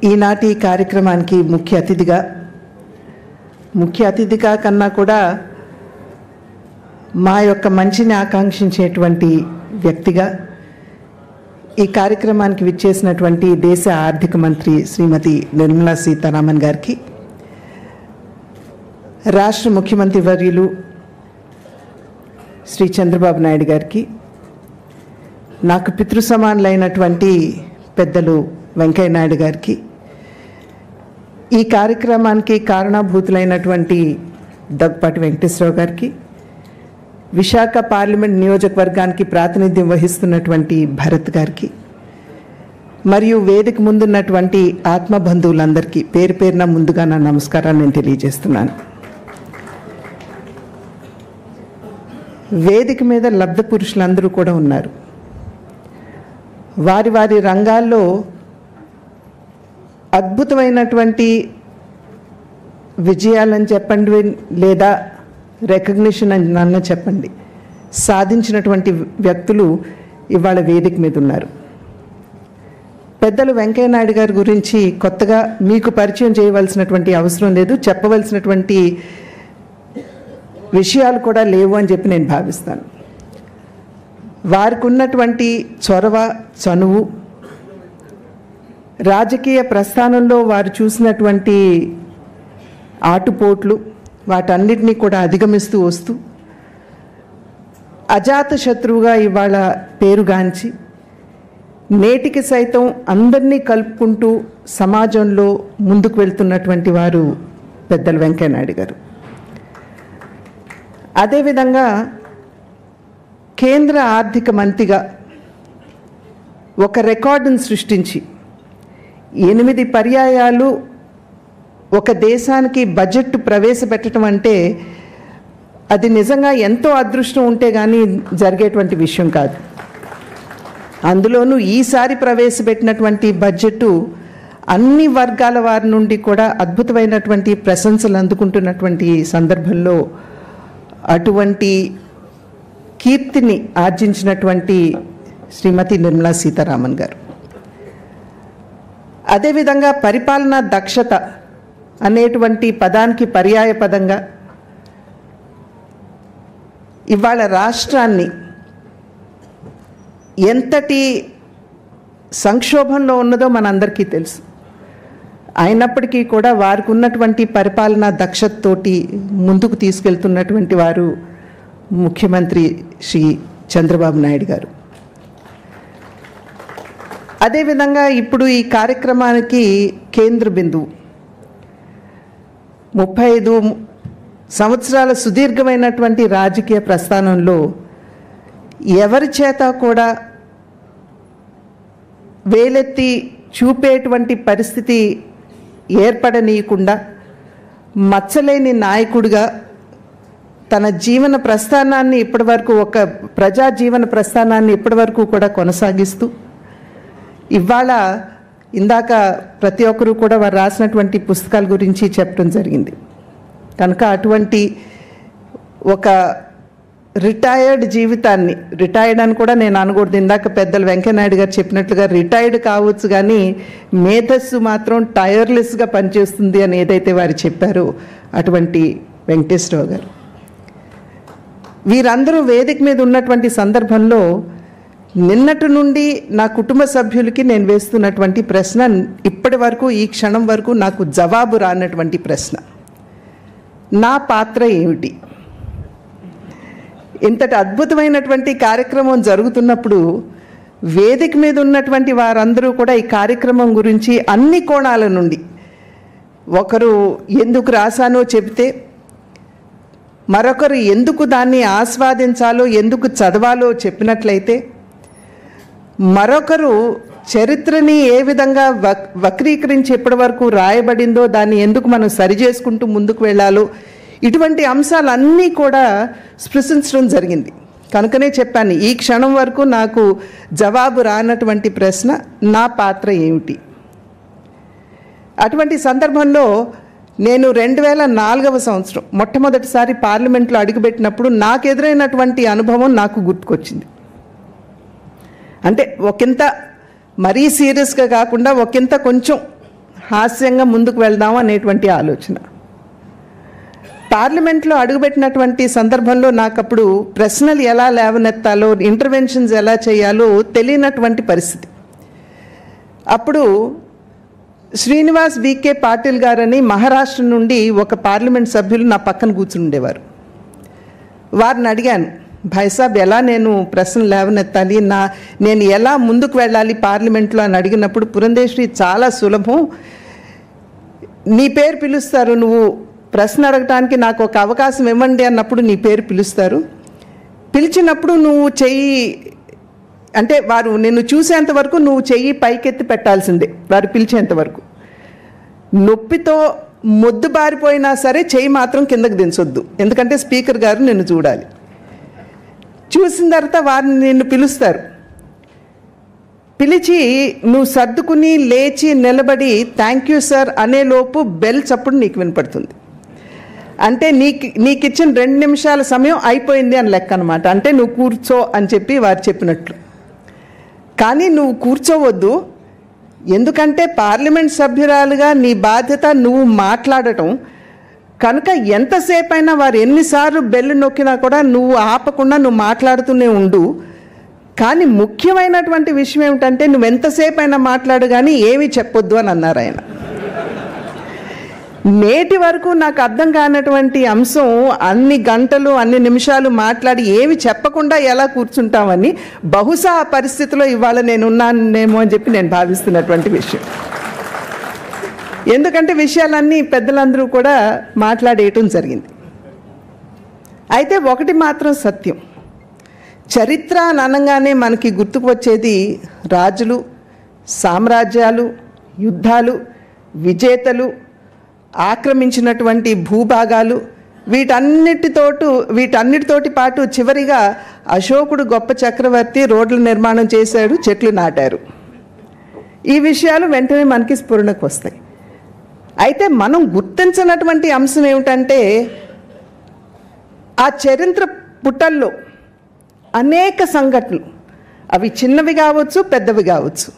ఈనాటి కార్యక్రమానికి ముఖ్య అతిథిగా కన్నా కూడా మా యొక్క మంచిని ఆకాంక్షించేటువంటి వ్యక్తిగా ఈ కార్యక్రమానికి విచ్చేసినటువంటి దేశ ఆర్థిక మంత్రి శ్రీమతి నిర్మలా సీతారామన్ గారికి, రాష్ట్ర ముఖ్యమంత్రి వర్యులు శ్రీ చంద్రబాబు నాయుడు గారికి, నాకు పితృ సమానులైనటువంటి పెద్దలు వెంకయ్య నాయుడు గారికి, ఈ కార్యక్రమానికి కారణభూతులైనటువంటి దగ్గుపాటి వెంకటేశ్వరరావు గారికి, విశాఖ పార్లమెంట్ నియోజకవర్గానికి ప్రాతినిధ్యం వహిస్తున్నటువంటి భరత్ గారికి, మరియు వేదిక ముందున్నటువంటి ఆత్మబంధువులందరికీ పేరు పేరున ముందుగా నా నమస్కారాన్ని నేను తెలియజేస్తున్నాను. వేదిక మీద లబ్ధ పురుషులందరూ కూడా ఉన్నారు. వారి వారి రంగాల్లో అద్భుతమైనటువంటి విజయాలని చెప్పండి, లేదా రికగ్నిషన్ అని నన్ను చెప్పండి, సాధించినటువంటి వ్యక్తులు ఇవాళ వేదిక మీద ఉన్నారు. పెద్దలు వెంకయ్య నాయుడు గారి గురించి కొత్తగా మీకు పరిచయం చేయవలసినటువంటి అవసరం లేదు, చెప్పవలసినటువంటి విషయాలు కూడా లేవు అని చెప్పి నేను భావిస్తాను. వారికి ఉన్నటువంటి చొరవ, చనువు, రాజకీయ ప్రస్థానంలో వారు చూసినటువంటి ఆటుపోట్లు, వాటన్నిటినీ కూడా అధిగమిస్తూ వస్తూ అజాత శత్రువుగా ఇవాళ పేరుగాంచి నేటికి సైతం అందరినీ కలుపుకుంటూ సమాజంలో ముందుకు వెళ్తున్నటువంటి వారు పెద్దలు వెంకయ్య నాయుడు గారు. అదేవిధంగా కేంద్ర ఆర్థిక మంత్రిగా ఒక రికార్డును సృష్టించి 8 పర్యాయాలు ఒక దేశానికి బడ్జెట్ ప్రవేశపెట్టడం అంటే అది నిజంగా ఎంతో అదృష్టం ఉంటే కానీ జరిగేటువంటి విషయం కాదు. అందులోనూ ఈసారి ప్రవేశపెట్టినటువంటి బడ్జెట్ అన్ని వర్గాల వారి నుండి కూడా అద్భుతమైనటువంటి ప్రశంసలు అందుకుంటున్నటువంటి సందర్భంలో అటువంటి కీర్తిని ఆర్జించినటువంటి శ్రీమతి నిర్మలా సీతారామన్ గారు. అదేవిధంగా పరిపాలనా దక్షత అనేటువంటి పదానికి పర్యాయ పదంగా ఇవాళ రాష్ట్రాన్ని ఎంతటి సంక్షోభంలో ఉన్నదో మనందరికీ తెలుసు. అయినప్పటికీ కూడా వారికి ఉన్నటువంటి పరిపాలనా దక్షతతోటి ముందుకు తీసుకెళ్తున్నటువంటి వారు ముఖ్యమంత్రి శ్రీ చంద్రబాబు నాయుడు గారు. అదేవిధంగా ఇప్పుడు ఈ కార్యక్రమానికి కేంద్ర బిందువు 35 సంవత్సరాల సుదీర్ఘమైనటువంటి రాజకీయ ప్రస్థానంలో ఎవరి చేత కూడా వేలెత్తి చూపేటువంటి పరిస్థితి ఏర్పడనీయకుండా మచ్చలేని నాయకుడిగా తన జీవన ప్రస్థానాన్ని ఇప్పటివరకు, ఒక ప్రజా జీవన ప్రస్థానాన్ని ఇప్పటివరకు కూడా కొనసాగిస్తూ ఇవాళ ఇందాక ప్రతి ఒక్కరూ కూడా వారు రాసినటువంటి పుస్తకాల గురించి చెప్పడం జరిగింది. కనుక అటువంటి ఒక రిటైర్డ్ జీవితాన్ని, రిటైర్డ్ అని కూడా నేను అనకూడదు, ఇందాక పెద్దలు వెంకయ్య నాయుడు గారు చెప్పినట్లుగా రిటైర్డ్ కావచ్చు కానీ మేధస్సు మాత్రం టైర్లెస్గా పనిచేస్తుంది అని ఏదైతే వారు చెప్పారో అటువంటి వెంకటేశ్వరరావు గారు. వీరందరూ వేదిక మీద ఉన్నటువంటి సందర్భంలో నిన్నటి నుండి నా కుటుంబ సభ్యులకి నేను వేస్తున్నటువంటి ప్రశ్న, ఇప్పటి వరకు ఈ క్షణం వరకు నాకు జవాబు రానటువంటి ప్రశ్న, నా పాత్ర ఏమిటి? ఇంతటి అద్భుతమైనటువంటి కార్యక్రమం జరుగుతున్నప్పుడు వేదిక మీద ఉన్నటువంటి వారందరూ కూడా ఈ కార్యక్రమం గురించి అన్ని కోణాల నుండి, ఒకరు ఎందుకు రాశానో చెబితే, మరొకరు ఎందుకు దాన్ని ఆస్వాదించాలో, ఎందుకు చదవాలో చెప్పినట్లయితే, మరొకరు చరిత్రని ఏ విధంగా వక్రీకరించి ఎప్పటి వరకు రాయబడిందో దాన్ని ఎందుకు మనం సరిచేసుకుంటూ ముందుకు వెళ్ళాలో, ఇటువంటి అంశాలన్నీ కూడా స్పృశించడం జరిగింది. కనుకనే చెప్పాను, ఈ క్షణం వరకు నాకు జవాబు రానటువంటి ప్రశ్న, నా పాత్ర ఏమిటి? అటువంటి సందర్భంలో నేను 2004వ సంవత్సరం మొట్టమొదటిసారి పార్లమెంట్లో అడుగుపెట్టినప్పుడు నాకు ఎదురైనటువంటి అనుభవం నాకు గుర్తుకొచ్చింది. అంటే ఒకంత మరీ సీరియస్గా కాకుండా ఒకంత కొంచెం హాస్యంగా ముందుకు వెళ్దాం అనేటువంటి ఆలోచన. పార్లమెంట్లో అడుగుపెట్టినటువంటి సందర్భంలో నాకు అప్పుడు ప్రశ్నలు ఎలా లేవనెత్తాలో, ఇంటర్వెన్షన్స్ ఎలా చేయాలో తెలియనటువంటి పరిస్థితి. అప్పుడు శ్రీనివాస్ వికే పాటిల్ గారని మహారాష్ట్ర నుండి ఒక పార్లమెంట్ సభ్యులు నా పక్కన కూర్చుని ఉండేవారు. వారిని అడిగాను, భాయ్సాబ్ ఎలా నేను ప్రశ్నలు లేవనెత్తాలి, నేను ఎలా ముందుకు వెళ్ళాలి పార్లమెంట్లో అని అడిగినప్పుడు, పురంధేశ్వరి చాలా సులభం, నీ పేరు పిలుస్తారు, నువ్వు ప్రశ్న అడగటానికి నాకు ఒక అవకాశం ఇవ్వండి అన్నప్పుడు నీ పేరు పిలుస్తారు, పిలిచినప్పుడు నువ్వు చెయ్యి అంటే వారు నిన్ను చూసేంత వరకు నువ్వు చెయ్యి పైకెత్తి పెట్టాల్సిందే, వారు పిలిచేంత వరకు. నొప్పితో మొద్దు బారిపోయినా సరే చెయ్యి మాత్రం కిందకు దించొద్దు, ఎందుకంటే స్పీకర్ గారు నిన్ను చూడాలి. చూసిన తర్వాత వారిని నిన్ను పిలుస్తారు, పిలిచి నువ్వు సర్దుకుని లేచి నిలబడి థ్యాంక్ యూ సార్ అనేలోపు బెల్ చప్పుడు నీకు వినపడుతుంది. అంటే నీకు ఇచ్చిన 2 నిమిషాల సమయం అయిపోయింది అని లెక్క అనమాట. అంటే నువ్వు కూర్చో అని చెప్పి వారు చెప్పినట్లు. కానీ నువ్వు కూర్చోవద్దు, ఎందుకంటే పార్లమెంట్ సభ్యురాలుగా నీ బాధ్యత నువ్వు మాట్లాడటం కనుక ఎంతసేపు అయినా వారు ఎన్నిసార్లు బెల్లు నొక్కినా కూడా నువ్వు ఆపకుండా నువ్వు మాట్లాడుతూనే ఉండు. కానీ ముఖ్యమైనటువంటి విషయం ఏమిటంటే నువ్వు ఎంతసేపు అయినా మాట్లాడు కానీ ఏమీ చెప్పొద్దు అని అన్నారు ఆయన. నేటి వరకు నాకు అర్థం కానటువంటి అంశం, అన్ని గంటలు అన్ని నిమిషాలు మాట్లాడి ఏమి చెప్పకుండా ఎలా కూర్చుంటామని, బహుశా ఆ పరిస్థితిలో ఇవాళ నేనున్నానేమో అని చెప్పి నేను భావిస్తున్నటువంటి విషయం. ఎందుకంటే విషయాలన్నీ పెద్దలందరూ కూడా మాట్లాడేయటం జరిగింది. అయితే ఒకటి మాత్రం సత్యం, చరిత్ర అని అనగానే మనకి గుర్తుకు వచ్చేది రాజులు, సామ్రాజ్యాలు, యుద్ధాలు, విజేతలు, ఆక్రమించినటువంటి భూభాగాలు, వీటన్నిటితోటి పాటు చివరిగా అశోకుడు గొప్ప చక్రవర్తి, రోడ్ల నిర్మాణం చేశాడు, చెట్లు నాటారు. ఈ విషయాలు వెంటనే మనకి స్ఫురణకు వస్తాయి. అయితే మనం గుర్తించినటువంటి అంశం ఏమిటంటే ఆ చరిత్ర పుటల్లో అనేక సంఘటనలు, అవి చిన్నవి కావచ్చు పెద్దవి కావచ్చు,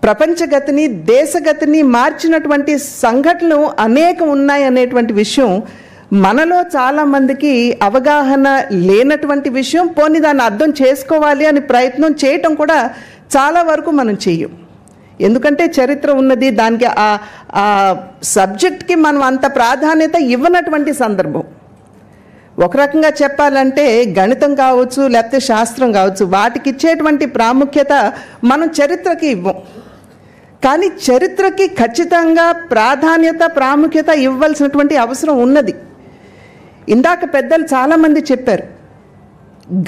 ప్రపంచగతిని దేశగతిని మార్చినటువంటి సంఘటనలు అనేకం ఉన్నాయి అనేటువంటి విషయం మనలో చాలామందికి అవగాహన లేనటువంటి విషయం. పోనీ దాన్ని అర్థం చేసుకోవాలి అని ప్రయత్నం చేయటం కూడా చాలా వరకు మనం చెయ్యం. ఎందుకంటే చరిత్ర ఉన్నది, దానికి ఆ సబ్జెక్ట్కి మనం అంత ప్రాధాన్యత ఇవ్వనటువంటి సందర్భం. ఒక రకంగా చెప్పాలంటే గణితం కావచ్చు లేకపోతే శాస్త్రం కావచ్చు, వాటికి ఇచ్చేటువంటి ప్రాముఖ్యత మనం చరిత్రకి ఇవ్వం. కానీ చరిత్రకి ఖచ్చితంగా ప్రాముఖ్యత ఇవ్వాల్సినటువంటి అవసరం ఉన్నది. ఇందాక పెద్దలు చాలామంది చెప్పారు,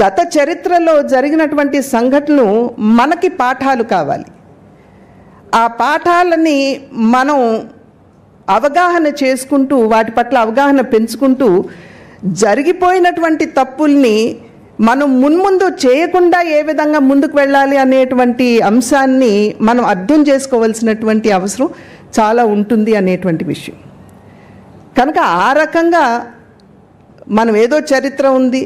గత చరిత్రలో జరిగినటువంటి సంఘటనలు మనకి పాఠాలు కావాలి. ఆ పాఠాలని మనం అవగాహన చేసుకుంటూ, వాటి పట్ల అవగాహన పెంచుకుంటూ, జరిగిపోయినటువంటి తప్పుల్ని మనం మున్ముందు చేయకుండా ఏ విధంగా ముందుకు వెళ్ళాలి అనేటువంటి అంశాన్ని మనం అర్థం చేసుకోవాల్సినటువంటి అవసరం చాలా ఉంటుంది అనేటువంటి విషయం. కనుక ఆ రకంగా మనం ఏదో చరిత్ర ఉంది,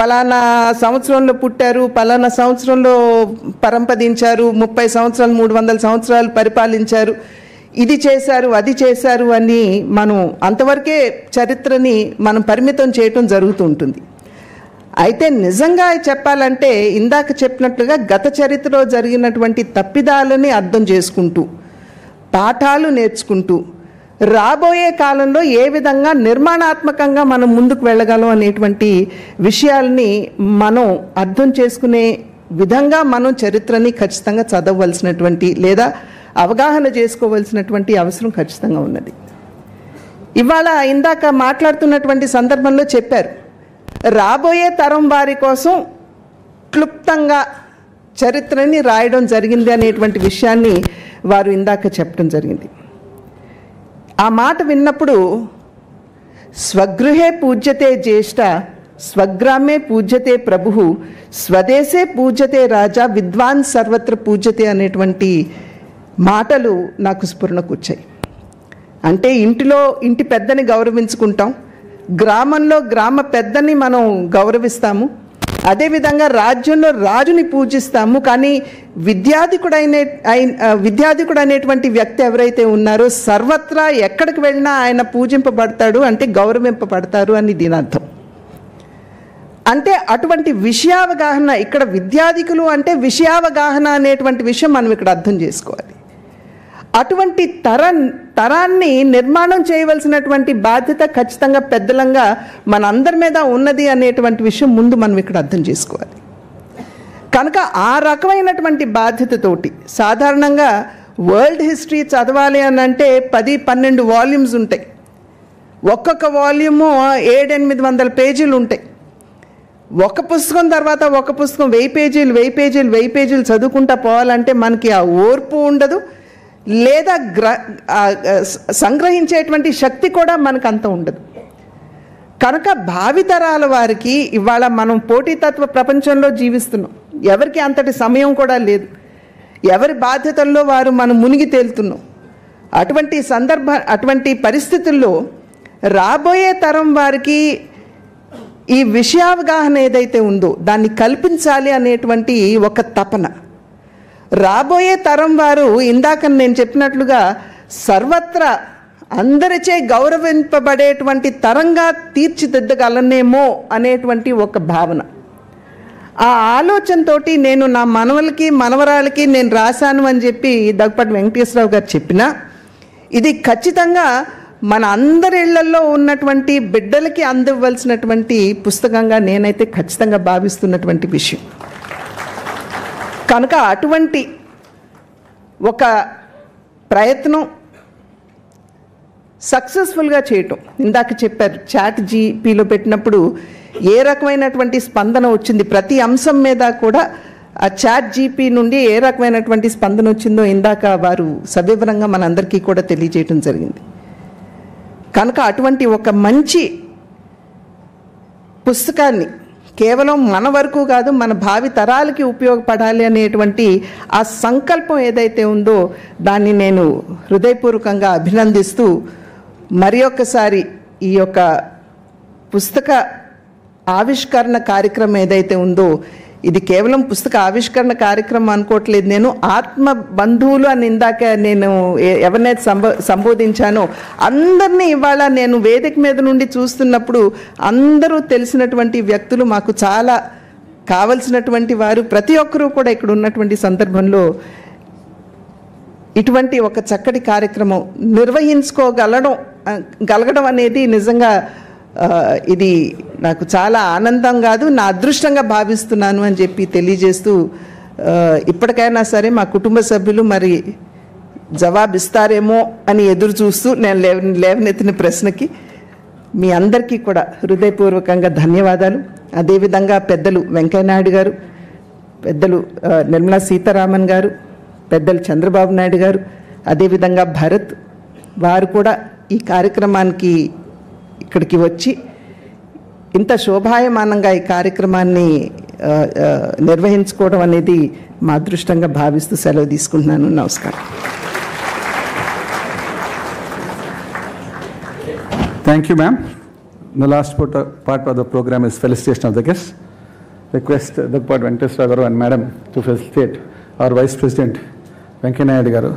పలానా సంవత్సరంలో పుట్టారు, పలానా సంవత్సరంలో పరంపదించారు, 30 సంవత్సరాలు 300 సంవత్సరాలు పరిపాలించారు, ఇది చేశారు అది చేశారు అని మనం అంతవరకే చరిత్రని మనం పరిమితం చేయటం జరుగుతూ ఉంటుంది. అయితే నిజంగా చెప్పాలంటే ఇందాక చెప్పినట్లుగా గత చరిత్రలో జరిగినటువంటి తప్పిదాలని అర్థం చేసుకుంటూ, పాఠాలు నేర్చుకుంటూ, రాబోయే కాలంలో ఏ విధంగా నిర్మాణాత్మకంగా మనం ముందుకు వెళ్ళగలం అనేటువంటి విషయాల్ని మనం అర్థం చేసుకునే విధంగా మనం చరిత్రని ఖచ్చితంగా చదవవలసినటువంటి లేదా అవగాహన చేసుకోవలసినటువంటి అవసరం ఖచ్చితంగా ఉన్నది. ఇవాళ ఇందాక మాట్లాడుతున్నటువంటి సందర్భంలో చెప్పారు, రాబోయే తరం వారి కోసం క్లుప్తంగా చరిత్రని రాయడం జరిగింది అనేటువంటి విషయాన్ని వారు ఇందాక చెప్పడం జరిగింది. ఆ మాట విన్నప్పుడు స్వగృహే పూజ్యతే జ్యేష్ఠ స్వగ్రామే పూజ్యతే ప్రభుః స్వదేశే పూజ్యతే రాజా విద్వాన్ సర్వత్ర పూజ్యతే అనేటువంటి మాటలు నాకు స్ఫురణకు వచ్చాయి. అంటే ఇంటిలో ఇంటి పెద్దని గౌరవించుకుంటాం, గ్రామంలో గ్రామ పెద్దని మనం గౌరవిస్తాము, అదేవిధంగా రాజ్యంలో రాజుని పూజిస్తాము, కానీ విద్యాధికుడు అనేటువంటి వ్యక్తి ఎవరైతే ఉన్నారో సర్వత్రా ఎక్కడికి వెళ్ళినా ఆయన పూజింపబడతాడు, అంటే గౌరవింపబడతారు అని దీని అర్థం. అంటే అటువంటి విషయావగాహన, ఇక్కడ విద్యాధికులు అంటే విషయావగాహన అనేటువంటి విషయం మనం ఇక్కడ అర్థం చేసుకోవాలి. అటువంటి తరాన్ని నిర్మాణం చేయవలసినటువంటి బాధ్యత ఖచ్చితంగా పెద్దలంగా మన అందరి మీద ఉన్నది అనేటువంటి విషయం ముందు మనం ఇక్కడ అర్థం చేసుకోవాలి. కనుక ఆ రకమైనటువంటి బాధ్యతతోటి సాధారణంగా వరల్డ్ హిస్టరీ చదవాలి అని అంటే 10-12 వాల్యూమ్స్ ఉంటాయి. ఒక్కొక్క వాల్యూము 700-800 పేజీలు ఉంటాయి. ఒక పుస్తకం తర్వాత ఒక పుస్తకం 1000 పేజీలు చదువుకుంటా పోవాలంటే మనకి ఆ ఓర్పు ఉండదు, లేదా సంగ్రహించేటువంటి శక్తి కూడా మనకు అంత ఉండదు. కనుక భావితరాల వారికి ఇవాళ మనం పోటీతత్వ ప్రపంచంలో జీవిస్తున్నాం. ఎవరికి అంతటి సమయం కూడా లేదు. ఎవరి బాధ్యతల్లో వారు మనం మునిగి తేలుతున్నాం. అటువంటి పరిస్థితుల్లో రాబోయే తరం వారికి ఈ విషయావగాహన ఏదైతే ఉందో దాన్ని కల్పించాలి అనేటువంటి ఒక తపన. రాబోయే తరం వారు ఇందాక నేను చెప్పినట్లుగా సర్వత్రా అందరిచే గౌరవింపబడేటువంటి తరంగా తీర్చిదిద్దగలనేమో అనేటువంటి ఒక భావన. ఆ ఆలోచనతో నేను నా మనవరాలకి నేను రాశాను అని చెప్పి దగ్గుపాటి వెంకటేశ్వరరావు గారు చెప్పినా, ఇది ఖచ్చితంగా మన అందరి ఇళ్లలో ఉన్నటువంటి బిడ్డలకి అందివ్వాల్సినటువంటి పుస్తకంగా నేనైతే ఖచ్చితంగా భావిస్తున్నటువంటి విషయం. కనుక అటువంటి ఒక ప్రయత్నం సక్సెస్ఫుల్గా చేయటం, ఇందాక చెప్పారు చాట్ జీపీలో పెట్టినప్పుడు ఏ రకమైనటువంటి స్పందన వచ్చింది, ప్రతి అంశం మీద కూడా ఆ చాట్ జీపీ నుండి ఏ రకమైనటువంటి స్పందన వచ్చిందో ఇందాక వారు సవివరంగా మనందరికీ కూడా తెలియజేయటం జరిగింది. కనుక అటువంటి ఒక మంచి పుస్తకాన్ని కేవలం మన వరకు కాదు, మన భావి తరాలకి ఉపయోగపడాలి అనేటువంటి ఆ సంకల్పం ఏదైతే ఉందో దాన్ని నేను హృదయపూర్వకంగా అభినందిస్తూ మరి ఒక్కసారి ఈ యొక్క పుస్తక ఆవిష్కరణ కార్యక్రమం ఏదైతే ఉందో ఇది కేవలం పుస్తక ఆవిష్కరణ కార్యక్రమం అనుకోవట్లేదు. నేను ఆత్మ బంధువులు అని ఇందాక నేను ఎవరినైతే సంబోధించానో అందరినీ ఇవాళ నేను వేదిక మీద నుండి చూస్తున్నప్పుడు అందరూ తెలిసినటువంటి వ్యక్తులు, మాకు చాలా కావలసినటువంటి వారు ప్రతి ఒక్కరూ కూడా ఇక్కడ ఉన్నటువంటి సందర్భంలో ఇటువంటి ఒక చక్కటి కార్యక్రమం నిర్వహించుకోగలగడం అనేది నిజంగా ఇది నాకు చాలా ఆనందం కాదు, నా అదృష్టంగా భావిస్తున్నాను అని చెప్పి తెలియజేస్తూ, ఇప్పటికైనా సరే మా కుటుంబ సభ్యులు మరి జవాబిస్తారేమో అని ఎదురు చూస్తూ నేను లేవనెత్తిన ప్రశ్నకి మీ అందరికీ కూడా హృదయపూర్వకంగా ధన్యవాదాలు. అదేవిధంగా పెద్దలు వెంకయ్యనాయుడు గారు, పెద్దలు నిర్మలా సీతారామన్ గారు, పెద్దలు చంద్రబాబు నాయుడు గారు, అదేవిధంగా భరత్ వారు కూడా ఈ కార్యక్రమానికి ఇక్కడికి వచ్చి ఇంత శోభాయమానంగా ఈ కార్యక్రమాన్ని నిర్వహించుకోవడం అనేది మా అదృష్టంగా భావిస్తూ సెలవు తీసుకుంటున్నాను. నమస్కారం. Thank you, ma'am. The last part of the program is felicitation of the guests. Request Daggupati Venkateswara garu and madam to felicitate our Vice President Venkaiah Naidu garu.